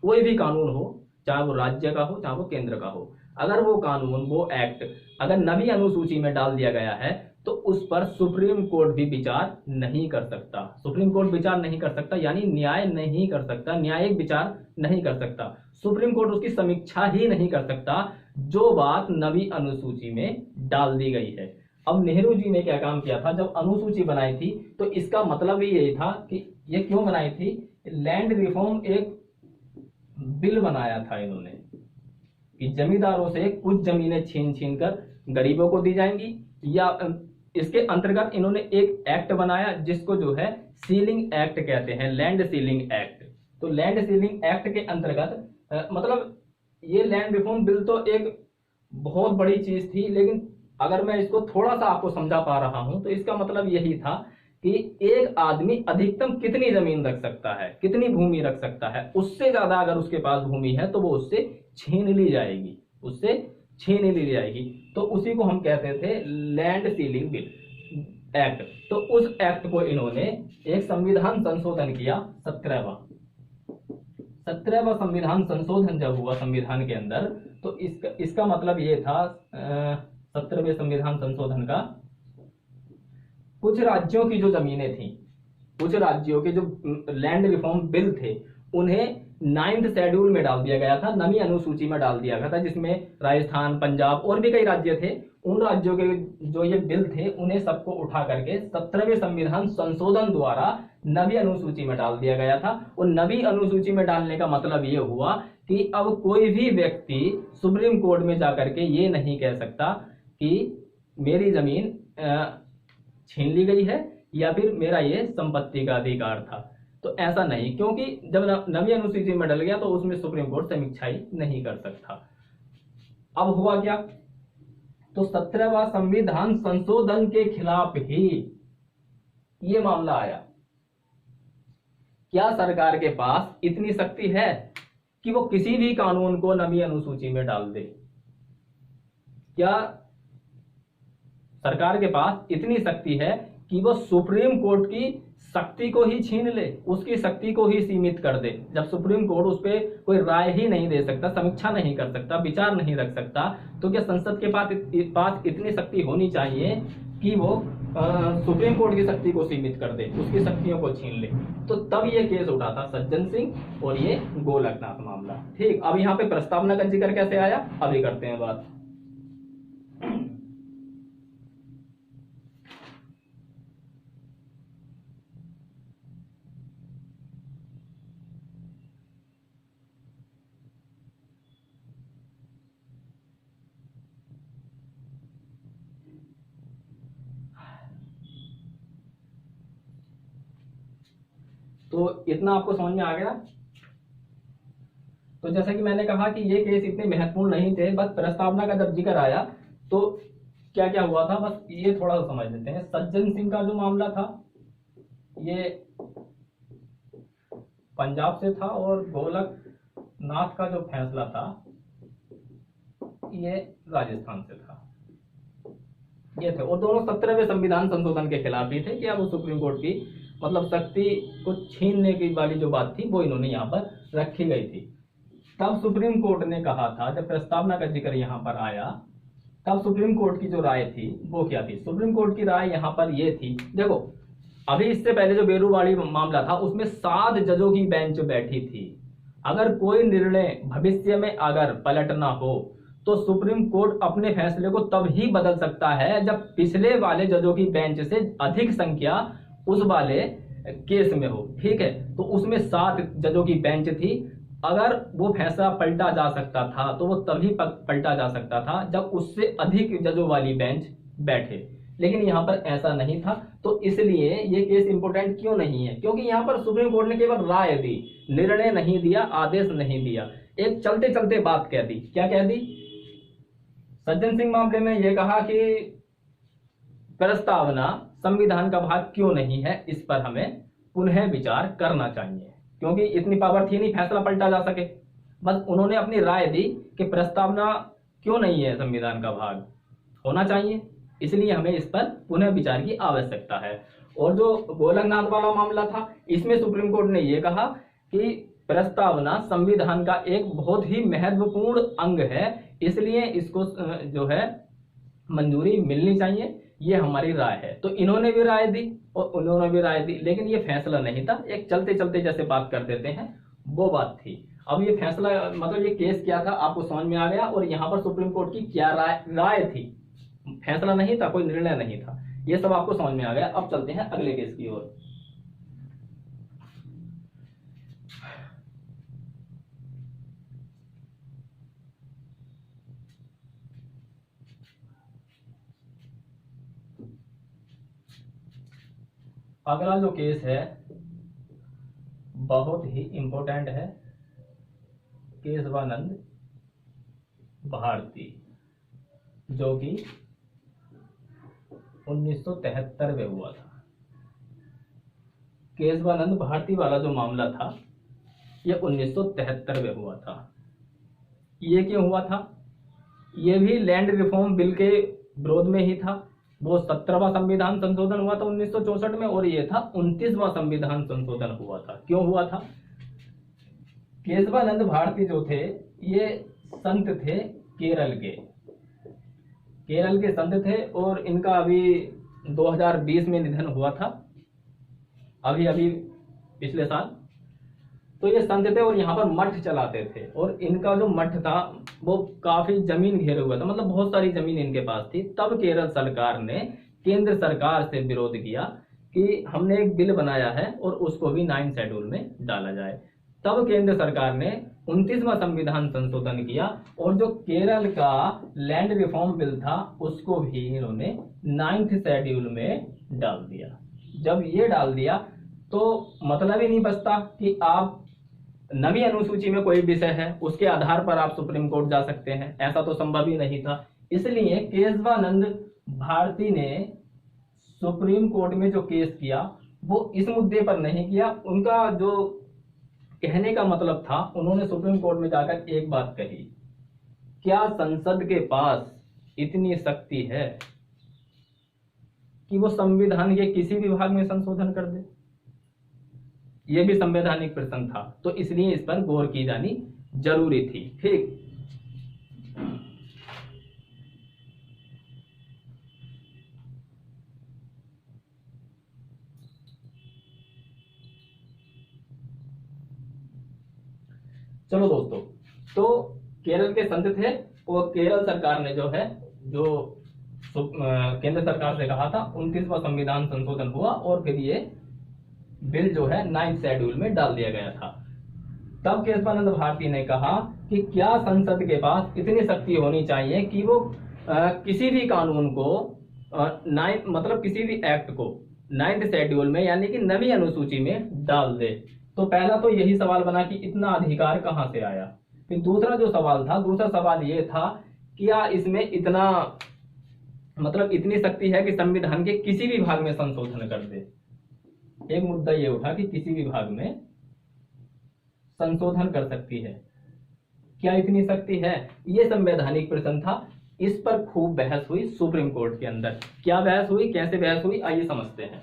कोई भी कानून हो चाहे वो राज्य का हो चाहे वो केंद्र का हो, अगर वो कानून, वो एक्ट अगर नवी अनुसूची में डाल दिया गया है तो उस पर सुप्रीम कोर्ट भी विचार नहीं कर सकता। सुप्रीम कोर्ट विचार नहीं कर सकता यानी न्याय नहीं कर सकता, न्यायिक विचार नहीं कर सकता। सुप्रीम कोर्ट उसकी समीक्षा ही नहीं कर सकता जो बात नवी अनुसूची में डाल दी गई है। अब नेहरू जी ने क्या काम किया था, जब अनुसूची बनाई थी तो इसका मतलब ही यही था कि ये क्यों बनाई थी, लैंड रिफॉर्म एक बिल बनाया था इन्होंने कि जमींदारों से कुछ जमीनें छीन छीन कर गरीबों को दी जाएंगी, या इसके अंतर्गत इन्होंने एक एक्ट बनाया जिसको जो है सीलिंग एक्ट कहते हैं, लैंड सीलिंग एक्ट। तो लैंड सीलिंग एक्ट के अंतर्गत मतलब ये लैंड रिफॉर्म बिल तो एक बहुत बड़ी चीज थी, लेकिन अगर मैं इसको थोड़ा सा आपको समझा पा रहा हूं तो इसका मतलब यही था कि एक आदमी अधिकतम कितनी जमीन रख सकता है, कितनी भूमि रख सकता है, उससे ज्यादा अगर उसके पास भूमि है तो वो उससे छीन ली जाएगी, उससे छीन ली जाएगी। तो उसी को हम कहते थे लैंड सीलिंग बिल एक्ट। तो उस एक्ट को इन्होंने एक संविधान संशोधन किया, 17वां संविधान संशोधन जब हुआ संविधान के अंदर, तो इसका मतलब ये था 17वें संविधान संशोधन का, कुछ राज्यों की जो जमीनें थी, कुछ राज्यों के जो लैंड रिफॉर्म बिल थे उन्हें 9th शेड्यूल में डाल दिया गया था, नवी अनुसूची में डाल दिया गया था, जिसमें राजस्थान, पंजाब और भी कई राज्य थे। उन राज्यों के जो ये बिल थे उन्हें सबको उठा करके 17वें संविधान संशोधन द्वारा नवी अनुसूची में डाल दिया गया था। और नवी अनुसूची में डालने का मतलब ये हुआ कि अब कोई भी व्यक्ति सुप्रीम कोर्ट में जाकर के ये नहीं कह सकता कि मेरी जमीन छीन ली गई है या फिर मेरा ये संपत्ति का अधिकार था। तो ऐसा नहीं, क्योंकि जब नवी अनुसूची में डल गया तो उसमें सुप्रीम कोर्ट समीक्षा ही नहीं कर सकता। अब हुआ क्या, तो 17वां संविधान संशोधन के खिलाफ ही ये मामला आया। क्या सरकार के पास इतनी शक्ति है कि वो किसी भी कानून को नवी अनुसूची में डाल दे? क्या सरकार के पास इतनी शक्ति है कि वो सुप्रीम कोर्ट की शक्ति को ही छीन ले, उसकी शक्ति को ही सीमित कर दे? जब सुप्रीम कोर्ट उस पर कोई राय ही नहीं दे सकता, समीक्षा नहीं कर सकता, विचार नहीं रख सकता, तो क्या संसद के पास इतनी शक्ति होनी चाहिए कि वो सुप्रीम कोर्ट की शक्ति को सीमित कर दे, उसकी शक्तियों को छीन ले? तो तब ये केस उठा था सज्जन सिंह और ये गोलकनाथ मामला। ठीक, अब यहाँ पे प्रस्तावना का जिक्र कैसे आया अभी करते हैं बात। तो इतना आपको समझ में आ गया। तो जैसा कि मैंने कहा कि ये केस इतने महत्वपूर्ण नहीं थे, बस प्रस्तावना का जब जिक्र आया तो क्या क्या हुआ था बस ये थोड़ा सा समझ लेते हैं। सज्जन सिंह का जो मामला था ये पंजाब से था और गोलकनाथ का जो फैसला था ये राजस्थान से था। ये थे और दोनों 17वें संविधान संशोधन के खिलाफ ही थे कि अब सुप्रीम कोर्ट की मतलब शक्ति को छीनने की वाली जो बात थी वो इन्होंने यहाँ पर रखी गई थी। तब सुप्रीम कोर्ट ने कहा था, जब प्रस्तावना का जिक्र यहाँ पर आया तब सुप्रीम कोर्ट की जो राय थी वो क्या थी? सुप्रीम कोर्ट की राय यहाँ पर ये थी, देखो अभी इससे पहले जो बेरूवाड़ी मामला था उसमें 7 जजों की बेंच बैठी थी। अगर कोई निर्णय भविष्य में अगर पलटना हो तो सुप्रीम कोर्ट अपने फैसले को तब ही बदल सकता है जब पिछले वाले जजों की बेंच से अधिक संख्या उस वाले केस में हो। ठीक है, तो उसमें 7 जजों की बेंच थी। अगर वो फैसला पलटा जा सकता था तो वो तभी पलटा जा सकता था जब उससे अधिक जजों वाली बेंच बैठे, लेकिन यहाँ पर ऐसा नहीं था। तो इसलिए ये केस इंपॉर्टेंट क्यों नहीं है? क्योंकि यहाँ पर सुप्रीम कोर्ट ने केवल राय दी, निर्णय नहीं दिया, आदेश नहीं दिया, एक चलते चलते बात कह दी। क्या कह दी? सज्जन सिंह मामले में यह कहा कि प्रस्तावना संविधान का भाग क्यों नहीं है, इस पर हमें पुनः विचार करना चाहिए, क्योंकि इतनी पावर थी नहीं फैसला पलटा जा सके। बस उन्होंने अपनी राय दी कि प्रस्तावना क्यों नहीं है संविधान का भाग, होना चाहिए। इसलिए हमें इस पर पुनः विचार की आवश्यकता है। और जो गोलकनाथ वाला मामला था, इसमें सुप्रीम कोर्ट ने यह कहा कि प्रस्तावना संविधान का एक बहुत ही महत्वपूर्ण अंग है, इसलिए इसको जो है मंजूरी मिलनी चाहिए, ये हमारी राय है। तो इन्होंने भी राय दी और उन्होंने भी राय दी, लेकिन ये फैसला नहीं था, एक चलते चलते जैसे बात कर देते हैं वो बात थी। अब ये फैसला मतलब ये केस क्या था आपको समझ में आ गया, और यहाँ पर सुप्रीम कोर्ट की क्या राय थी, फैसला नहीं था, कोई निर्णय नहीं था, ये सब आपको समझ में आ गया। अब चलते हैं अगले केस की ओर। अगला जो केस है बहुत ही इंपॉर्टेंट है, केशवानंद भारती, जो कि 1973 में हुआ था। केशवानंद भारती वाला जो मामला था ये 1973 में हुआ था। ये क्यों हुआ था? ये भी लैंड रिफॉर्म बिल के विरोध में ही था। वो 17वां संविधान संशोधन हुआ था 1964 में, और ये था 29वां संविधान संशोधन हुआ था। क्यों हुआ था? केशवानंद भारती जो थे ये संत थे, केरल के संत थे, और इनका अभी 2020 में निधन हुआ था, अभी पिछले साल। तो ये संत थे और यहाँ पर मठ चलाते थे, और इनका जो मठ था वो काफी जमीन घेरे हुआ था, मतलब बहुत सारी जमीन इनके पास थी। तब केरल सरकार ने केंद्र सरकार से विरोध किया कि हमने एक बिल बनाया है और उसको भी 9 शेड्यूल में डाला जाए। तब केंद्र सरकार ने 29वां संविधान संशोधन किया, और जो केरल का लैंड रिफॉर्म बिल था उसको भी इन्होंने 9th शेड्यूल में डाल दिया। जब ये डाल दिया तो मतलब ही नहीं बचता कि आप नवी अनुसूची में कोई विषय है उसके आधार पर आप सुप्रीम कोर्ट जा सकते हैं, ऐसा तो संभव ही नहीं था। इसलिए केशवानंद भारती ने सुप्रीम कोर्ट में जो केस किया वो इस मुद्दे पर नहीं किया। उनका जो कहने का मतलब था, उन्होंने सुप्रीम कोर्ट में जाकर एक बात कही, क्या संसद के पास इतनी शक्ति है कि वो संविधान के किसी भी भाग में संशोधन कर दे? ये भी संवैधानिक प्रश्न था, तो इसलिए इस पर गौर की जानी जरूरी थी। ठीक, चलो दोस्तों, तो केरल के संत थे और केरल सरकार ने जो है केंद्र सरकार से कहा था, 29वां संविधान संशोधन हुआ और फिर ये बिल जो है 9th शेड्यूल में डाल दिया गया था। तब केशवानंद भारती ने कहा कि क्या संसद के पास इतनी शक्ति होनी चाहिए कि वो किसी भी कानून को मतलब किसी भी एक्ट को 9th शेड्यूल में यानी कि नवी अनुसूची में डाल दे। तो पहला तो यही सवाल बना कि इतना अधिकार कहां से आया। फिर दूसरा जो सवाल था, दूसरा सवाल ये था क्या इसमें इतना मतलब इतनी शक्ति है कि संविधान के किसी भी भाग में संशोधन कर दे। एक मुद्दा ये उठा कि किसी भी भाग में संशोधन कर सकती है, क्या इतनी शक्ति है? ये संवैधानिक प्रश्न था। इस पर खूब बहस हुई सुप्रीम कोर्ट के अंदर। क्या बहस हुई, कैसे बहस हुई, आइए समझते हैं।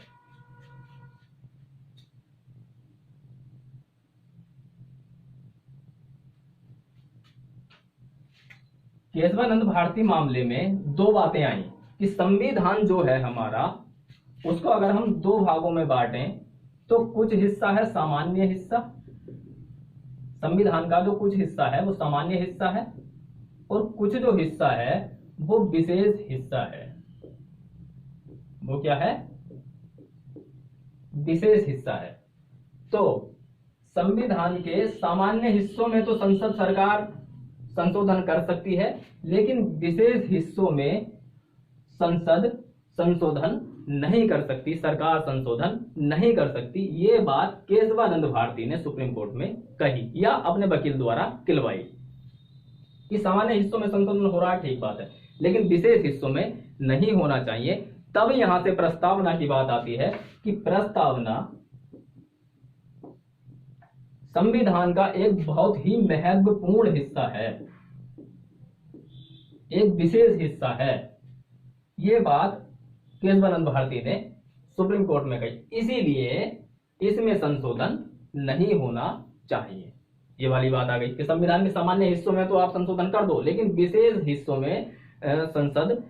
केशवानंद भारती मामले में दो बातें आई कि संविधान जो है हमारा, उसको अगर हम दो भागों में बांटें तो कुछ हिस्सा है सामान्य हिस्सा, संविधान का जो कुछ हिस्सा है वो सामान्य हिस्सा है, और कुछ जो हिस्सा है वो विशेष हिस्सा है। वो क्या है? विशेष हिस्सा है। तो संविधान के सामान्य हिस्सों में तो संसद सरकार संशोधन कर सकती है, लेकिन विशेष हिस्सों में संसद संशोधन नहीं कर सकती, सरकार संशोधन नहीं कर सकती। ये बात केशवानंद भारती ने सुप्रीम कोर्ट में कही या अपने वकील द्वारा दिलवाई कि सामान्य हिस्सों में संशोधन हो रहा है, ठीक बात है, लेकिन विशेष हिस्सों में नहीं होना चाहिए। तब यहां से प्रस्तावना की बात आती है कि प्रस्तावना संविधान का एक बहुत ही महत्वपूर्ण हिस्सा है, एक विशेष हिस्सा है। ये बात केशवानंद भारती ने सुप्रीम कोर्ट में कही, इसीलिए इसमें संशोधन नहीं होना चाहिए। ये वाली बात आ गई कि संविधान के सामान्य हिस्सों में तो आप संशोधन कर दो, लेकिन विशेष हिस्सों में संसद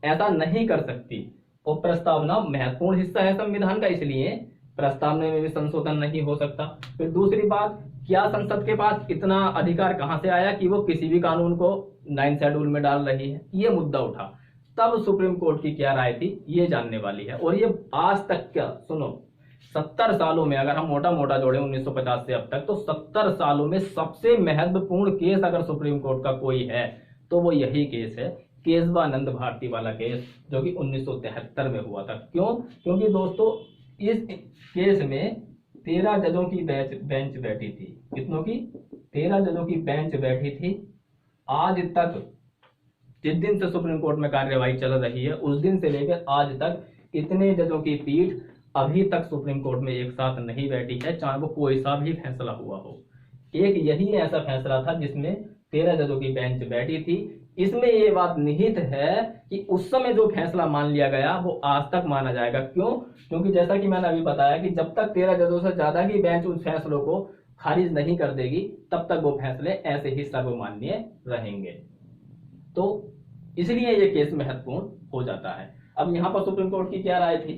ऐसा नहीं कर सकती। और प्रस्तावना महत्वपूर्ण हिस्सा है संविधान का, इसलिए प्रस्तावना में भी संशोधन नहीं हो सकता। फिर दूसरी बात, क्या संसद के पास इतना अधिकार कहां से आया कि वो किसी भी कानून को 9 शेड्यूल में डाल रही है, ये मुद्दा उठा। तब सुप्रीम कोर्ट की क्या राय थी ये जानने वाली है। और ये आज तक क्या, सुनो, 70 सालों में अगर हम मोटा मोटा जोड़े 1950 से अब तक, तो 70 सालों में सबसे महत्वपूर्ण केस अगर सुप्रीम कोर्ट का कोई है तो वो यही केस है, केशवानंद भारती वाला केस, जो कि 1973 में हुआ था। क्यों? क्योंकि दोस्तों इस केस में 13 जजों की बेंच बैठी थी। कितनों की? 13 जजों की बेंच बैठी थी। आज तक जिस दिन से सुप्रीम कोर्ट में कार्यवाही चल रही है, उस दिन से लेकर आज तक इतने जजों की पीठ अभी तक सुप्रीम कोर्ट में एक साथ नहीं बैठी है, चाहे वो कोई सा भी फैसला हुआ हो। एक यही ऐसा फैसला था जिसमें 13 जजों की बेंच बैठी थी। इसमें ये बात निहित है कि उस समय जो फैसला मान लिया गया वो आज तक माना जाएगा। क्यों? क्योंकि जैसा कि मैंने अभी बताया कि जब तक 13 जजों से ज्यादा की बेंच उस फैसलों को खारिज नहीं कर देगी, तब तक वो फैसले ऐसे ही सर्वमान्य रहेंगे। तो इसलिए ये केस महत्वपूर्ण हो जाता है। अब यहां पर सुप्रीम कोर्ट की क्या राय थी?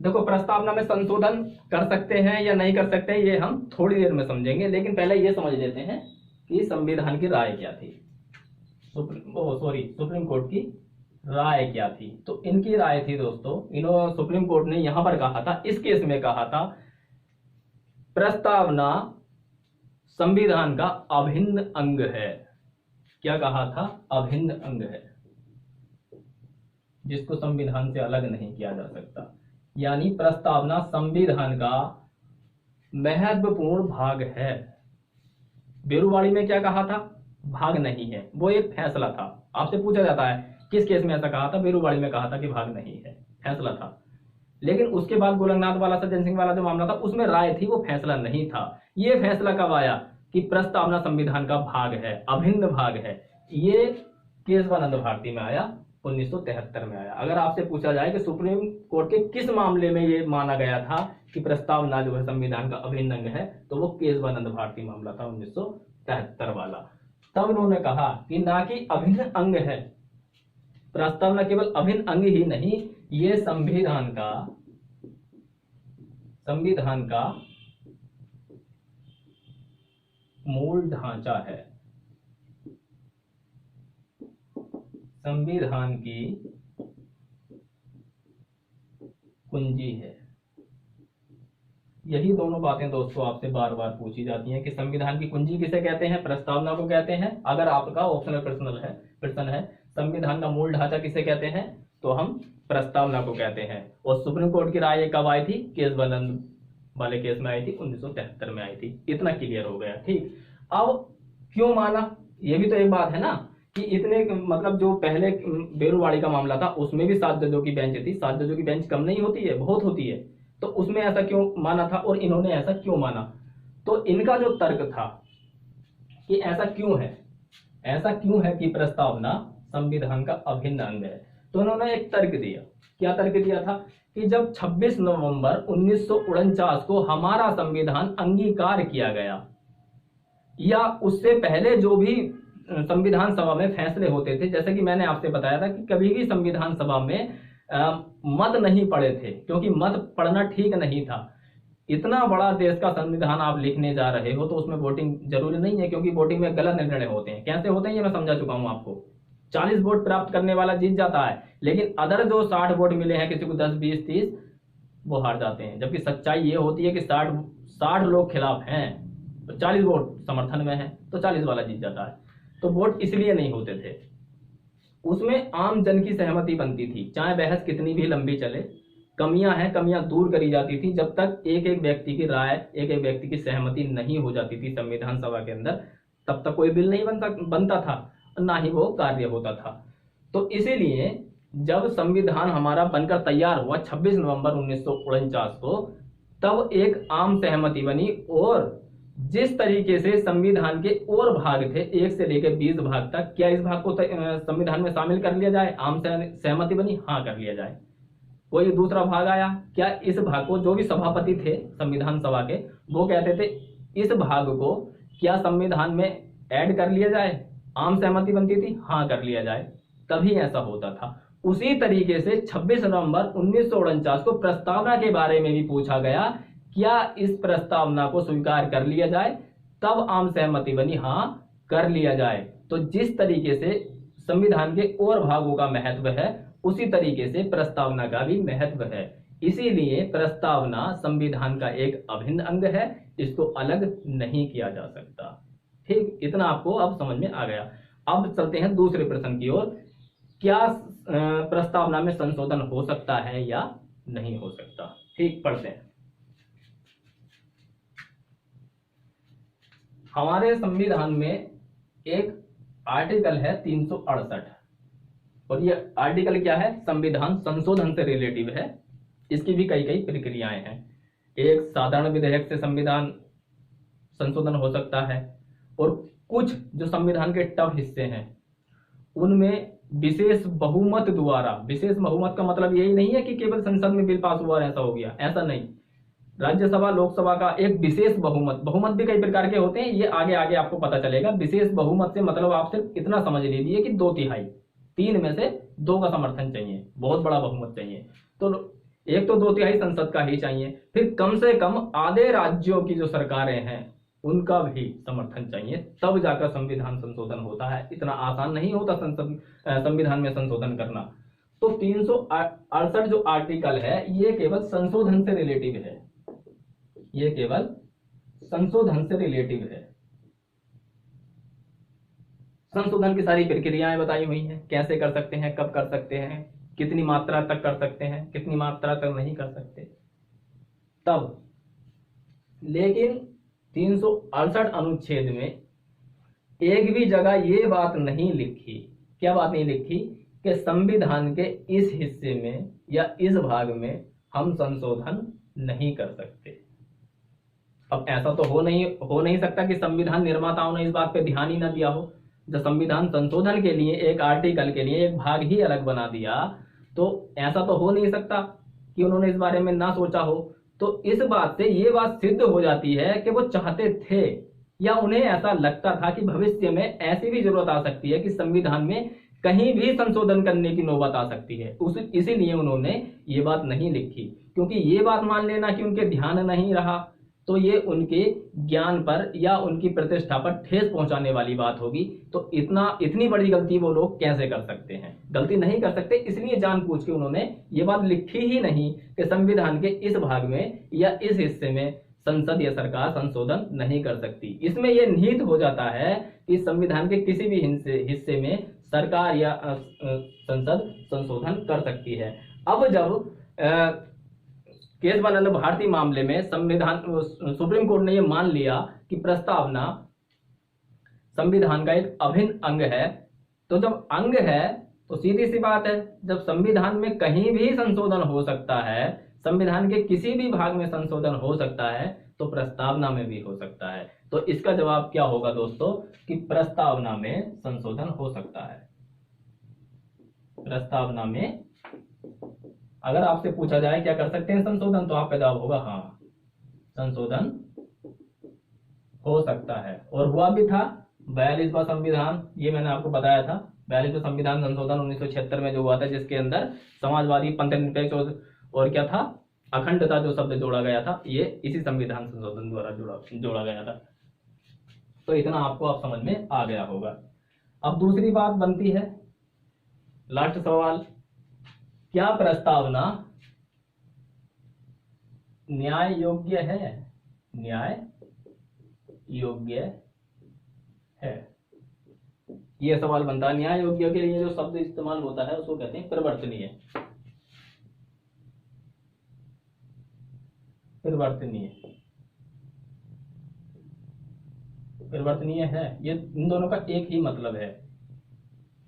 देखो, प्रस्तावना में संशोधन कर सकते हैं या नहीं कर सकते हैं ये हम थोड़ी देर में समझेंगे, लेकिन पहले ये समझ लेते हैं कि संविधान की राय क्या थी, सुप्रीम कोर्ट की राय क्या थी। तो इनकी राय थी दोस्तों, सुप्रीम कोर्ट ने यहां पर कहा था, इस केस में कहा था, प्रस्तावना संविधान का अभिन्न अंग है। क्या कहा था? अभिन्न अंग है, जिसको संविधान से अलग नहीं किया जा सकता। यानी प्रस्तावना संविधान का महत्वपूर्ण भाग है। बेरुवाड़ी में क्या कहा था? भाग नहीं है, वो एक फैसला था। आपसे पूछा जाता है किस केस में ऐसा कहा था? बेरुवाड़ी में कहा था कि भाग नहीं है, फैसला था। लेकिन उसके बाद गोलकनाथ वाला, सज्जन सिंह वाला जो मामला था, उसमें राय थी, वो फैसला नहीं था। ये फैसला कब आया कि प्रस्तावना संविधान का भाग है, अभिन्न भाग है? ये केशवानंद भारती में आया, 1973 में आया। अगर आपसे पूछा जाए कि सुप्रीम कोर्ट के किस मामले में ये माना गया था कि प्रस्तावना जो है संविधान का अभिन्न अंग है, तो वो केशवानंद भारती मामला था, 1973 वाला। तब उन्होंने कहा कि ना कि अभिन्न अंग है, प्रस्तावना केवल अभिन्न अंग ही नहीं, ये संविधान का मूल ढांचा है, संविधान की कुंजी है। यही दोनों बातें दोस्तों आपसे बार बार पूछी जाती हैं कि संविधान की कुंजी किसे कहते हैं? प्रस्तावना को कहते हैं। अगर आपका ऑप्शनल प्रश्न है संविधान का मूल ढांचा किसे कहते हैं, तो हम प्रस्तावना को कहते हैं। और सुप्रीम कोर्ट की राय कब आई थी? केशवानंद वाले केस में आई थी, 1973 में आई थी। इतना क्लियर हो गया। ठीक, अब क्यों माना, ये भी तो एक बात है ना, कि इतने, मतलब जो पहले बेरुवाड़ी का मामला था उसमें भी 7 जजों की बेंच थी। 7 जजों की बेंच कम नहीं होती है, बहुत होती है। तो उसमें ऐसा क्यों माना था और इन्होंने ऐसा क्यों माना? तो इनका जो तर्क था कि ऐसा क्यों है कि प्रस्तावना संविधान का अभिन्न अंग है, तो उन्होंने एक तर्क दिया। क्या तर्क दिया था? कि जब 26 नवंबर 1949 को हमारा संविधान अंगीकार किया गया, या उससे पहले जो भी संविधान सभा में फैसले होते थे, जैसे कि मैंने आपसे बताया था कि कभी भी संविधान सभा में मत नहीं पड़े थे, क्योंकि मत पढ़ना ठीक नहीं था। इतना बड़ा देश का संविधान आप लिखने जा रहे हो तो उसमें वोटिंग जरूरी नहीं है, क्योंकि वोटिंग में गलत निर्णय होते हैं। कैसे होते हैं ये मैं समझा चुका हूं आपको। 40 वोट प्राप्त करने वाला जीत जाता है, लेकिन अदर जो 60 वोट मिले हैं, किसी को 10, 20, 30, वो हार जाते हैं। जबकि सच्चाई ये होती है कि 60 लोग खिलाफ हैं तो 40 वोट समर्थन में है, तो 40 वाला जीत जाता है। तो वोट इसलिए नहीं होते थे, उसमें आम जन की सहमति बनती थी। चाहे बहस कितनी भी लंबी चले, कमियां हैं, कमियां दूर करी जाती थी। जब तक एक एक व्यक्ति की राय, एक एक व्यक्ति की सहमति नहीं हो जाती थी संविधान सभा के अंदर, तब तक कोई बिल नहीं बनता था, ना ही वो कार्य होता था। तो इसीलिए जब संविधान हमारा बनकर तैयार हुआ 26 नवंबर 1949 को, तब एक आम सहमति बनी और जिस तरीके से संविधान के और भाग थे 1 से लेकर 20 भाग तक, क्या इस भाग को संविधान में शामिल कर लिया जाए? आम सहमति बनी, हाँ कर लिया जाए। कोई दूसरा भाग आया, क्या इस भाग को, जो भी सभापति थे संविधान सभा के, वो कहते थे इस भाग को क्या संविधान में ऐड कर लिया जाए? आम सहमति बनती थी, हाँ कर लिया जाए, तभी ऐसा होता था। उसी तरीके से 26 नवंबर 1949 को प्रस्तावना के बारे में भी पूछा गया, क्या इस प्रस्तावना को स्वीकार कर लिया जाए? तब आम सहमति बनी, हाँ कर लिया जाए। तो जिस तरीके से संविधान के और भागों का महत्व है, उसी तरीके से प्रस्तावना का भी महत्व है। इसीलिए प्रस्तावना संविधान का एक अभिन्न अंग है, इसको अलग नहीं किया जा सकता। ठीक, इतना आपको अब समझ में आ गया। अब चलते हैं दूसरे प्रश्न की ओर। क्या प्रस्तावना में संशोधन हो सकता है या नहीं हो सकता? ठीक, पढ़ते हैं। हमारे संविधान में एक आर्टिकल है 368, और ये आर्टिकल क्या है? संविधान संशोधन से रिलेटिव है। इसकी भी कई प्रक्रियाएं हैं। एक साधारण विधेयक से संविधान संशोधन हो सकता है, और कुछ जो संविधान के टफ हिस्से हैं उनमें विशेष बहुमत द्वारा, विशेष बहुमत का मतलब यही नहीं है कि केवल संसद में बिल पास हुआ और ऐसा हो गया, ऐसा नहीं। राज्यसभा लोकसभा का एक विशेष बहुमत, बहुमत भी कई प्रकार के होते हैं, ये आगे आगे आपको पता चलेगा। विशेष बहुमत से मतलब आप सिर्फ इतना समझ लीजिए कि 2/3, 3 में से 2 का समर्थन चाहिए, बहुत बड़ा बहुमत चाहिए। तो एक तो 2/3 संसद का ही चाहिए, फिर कम से कम आधे राज्यों की जो सरकारें हैं उनका भी समर्थन चाहिए, तब जाकर संविधान संशोधन होता है। इतना आसान नहीं होता संविधान में संशोधन करना। तो 368 जो आर्टिकल है ये केवल संशोधन से रिलेटिव है, ये केवल संशोधन से रिलेटिव है। संशोधन की सारी प्रक्रियाएं बताई हुई हैं, कैसे कर सकते हैं, कब कर सकते हैं, कितनी मात्रा तक कर सकते हैं, कितनी मात्रा तक नहीं कर सकते। तब लेकिन 368 अनुच्छेद में एक भी जगह ये बात नहीं लिखी, क्या बात नहीं लिखी, कि संविधान के इस हिस्से में या इस भाग में हम संशोधन नहीं कर सकते। अब ऐसा तो हो नहीं सकता कि संविधान निर्माताओं ने इस बात पे ध्यान ही ना दिया हो। जब संविधान संशोधन के लिए एक आर्टिकल के लिए एक भाग ही अलग बना दिया, तो ऐसा तो हो नहीं सकता कि उन्होंने इस बारे में ना सोचा हो। तो इस बात से ये बात सिद्ध हो जाती है कि वो चाहते थे या उन्हें ऐसा लगता था कि भविष्य में ऐसी भी जरूरत आ सकती है कि संविधान में कहीं भी संशोधन करने की नौबत आ सकती है। इसीलिए उन्होंने ये बात नहीं लिखी, क्योंकि ये बात मान लेना कि उनके ध्यान नहीं रहा तो ये उनके ज्ञान पर या उनकी प्रतिष्ठा पर ठेस पहुंचाने वाली बात होगी। तो इतनी बड़ी गलती वो लोग कैसे कर सकते हैं? गलती नहीं कर सकते, इसलिए जानबूझ के उन्होंने ये बात लिखी ही नहीं कि संविधान के इस भाग में या इस हिस्से में संसद या सरकार संशोधन नहीं कर सकती। इसमें यह निहित हो जाता है कि संविधान के किसी भी हिस्से में सरकार या संसद संशोधन कर सकती है। अब जब केशवानंद भारती मामले में सुप्रीम कोर्ट ने यह मान लिया कि प्रस्तावना संविधान का एक अभिन्न अंग है, तो जब अंग है तो सीधी सी बात है, जब संविधान में कहीं भी संशोधन हो सकता है, संविधान के किसी भी भाग में संशोधन हो सकता है, तो प्रस्तावना में भी हो सकता है। तो इसका जवाब क्या होगा दोस्तों, कि प्रस्तावना में संशोधन हो सकता है। प्रस्तावना में अगर आपसे पूछा जाए क्या कर सकते हैं संशोधन, तो आपका जवाब होगा हाँ, संशोधन हो सकता है। और हुआ भी था 42वां संविधान, ये मैंने आपको बताया था। 42वां संविधान संशोधन 1976 में जो हुआ था, जिसके अंदर समाजवादी, पंथनिरपेक्ष और क्या था, अखंडता जो शब्द जोड़ा गया था, ये इसी संविधान संशोधन द्वारा जोड़ा गया था। तो इतना आपको आप समझ में आ गया होगा। अब दूसरी बात बनती है, लास्ट सवाल, क्या प्रस्तावना न्याय योग्य है? न्याय योग्य है, यह सवाल बनता है। न्याय योग्य के लिए जो शब्द इस्तेमाल होता है उसको कहते हैं परिवर्तनीय। परिवर्तनीय है, ये इन दोनों का एक ही मतलब है।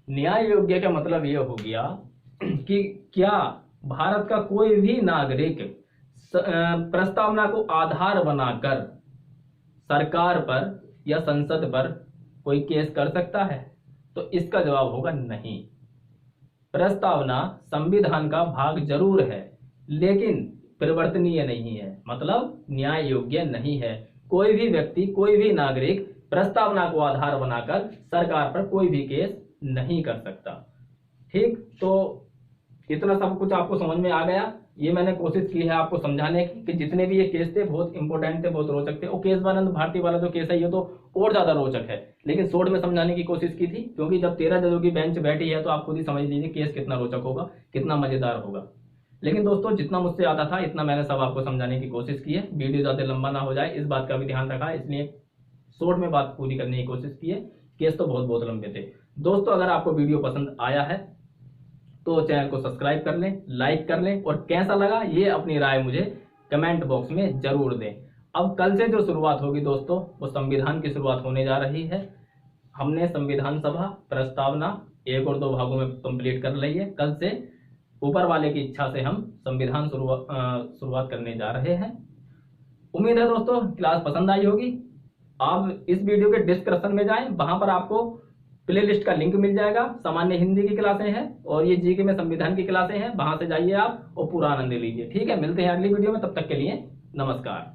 न्याय योग्य का मतलब यह हो गया कि क्या भारत का कोई भी नागरिक प्रस्तावना को आधार बनाकर सरकार पर या संसद पर कोई केस कर सकता है? तो इसका जवाब होगा नहीं। प्रस्तावना संविधान का भाग जरूर है, लेकिन परिवर्तनीय नहीं है, मतलब न्याय योग्य नहीं है। कोई भी व्यक्ति, कोई भी नागरिक प्रस्तावना को आधार बनाकर सरकार पर कोई भी केस नहीं कर सकता। ठीक, तो इतना सब कुछ आपको समझ में आ गया। ये मैंने कोशिश की है आपको समझाने की कि जितने भी ये केस थे बहुत इंपॉर्टेंट थे, बहुत रोचक थे। और केशवानंद भारती वाला जो केस है ये तो और ज्यादा रोचक है, लेकिन शॉर्ट में समझाने की कोशिश की थी, क्योंकि जब 13 जजों की बेंच बैठी है तो आप खुद ही समझ लीजिए केस कितना रोचक होगा, कितना मजेदार होगा। लेकिन दोस्तों जितना मुझसे आता था इतना मैंने सब आपको समझाने की कोशिश की है। वीडियो ज्यादा लंबा ना हो जाए इस बात का भी ध्यान रखा, इसलिए शॉर्ट में बात पूरी करने की कोशिश की है। केस तो बहुत बहुत लंबे थे। दोस्तों अगर आपको वीडियो पसंद आया है तो चैनल को सब्सक्राइब कर लें, लाइक कर लें, और कैसा लगा ये अपनी राय मुझे कमेंट बॉक्स में जरूर दें। अब कल से जो शुरुआत होगी दोस्तों वो संविधान की शुरुआत होने जा रही है। हमने संविधान सभा प्रस्तावना 1 और 2 भागों में कंप्लीट कर ली है। कल से ऊपर वाले की इच्छा से हम संविधान शुरुआत करने जा रहे हैं। उम्मीद है दोस्तों क्लास पसंद आई होगी। आप इस वीडियो के डिस्क्रिप्शन में जाएं, वहां पर आपको प्लेलिस्ट का लिंक मिल जाएगा। सामान्य हिंदी की क्लासें हैं और ये जीके में संविधान की क्लासें हैं, वहां से जाइए आप और पूरा आनंद लीजिए। ठीक है, मिलते हैं अगली वीडियो में, तब तक के लिए नमस्कार।